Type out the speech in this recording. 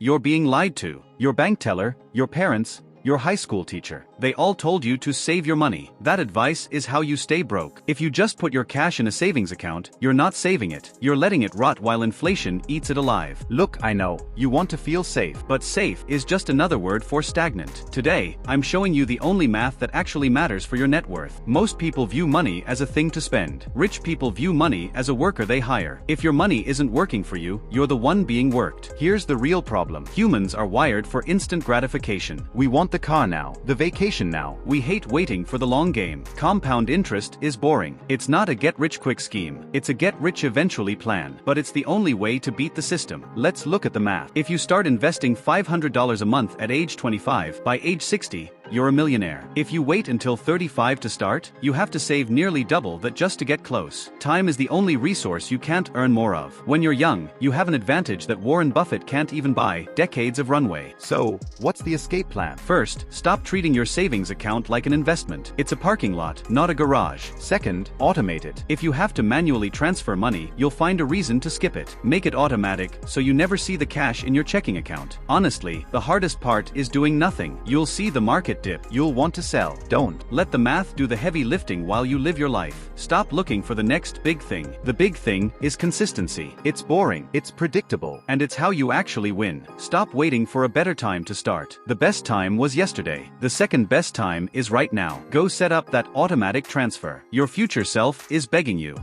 you're being lied to. Your bank teller, your parents, your high school teacher. They all told you to save your money. That advice is how you stay broke. If you just put your cash in a savings account, you're not saving it. You're letting it rot while inflation eats it alive. Look, I know, you want to feel safe, but safe is just another word for stagnant. Today, I'm showing you the only math that actually matters for your net worth. Most people view money as a thing to spend. Rich people view money as a worker they hire. If your money isn't working for you, you're the one being worked. Here's the real problem. Humans are wired for instant gratification. We want the car now, the vacation now. We hate waiting for the long game. Compound interest is boring. It's not a get-rich-quick scheme. It's a get-rich-eventually plan. But it's the only way to beat the system. Let's look at the math. If you start investing $500 a month at age 25, by age 60, you're a millionaire. If you wait until 35 to start, you have to save nearly double that just to get close. Time is the only resource you can't earn more of. When you're young, you have an advantage that Warren Buffett can't even buy: decades of runway. So, what's the escape plan? First, stop treating your savings account like an investment. It's a parking lot, not a garage. Second, automate it. If you have to manually transfer money, you'll find a reason to skip it. Make it automatic so you never see the cash in your checking account. Honestly, the hardest part is doing nothing. You'll see the market dip. You'll want to sell. Don't. Let the math do the heavy lifting while you live your life. Stop looking for the next big thing. The big thing is consistency. It's boring. It's predictable. And it's how you actually win. Stop waiting for a better time to start. The best time was yesterday. The second best time is right now. Go set up that automatic transfer. Your future self is begging you.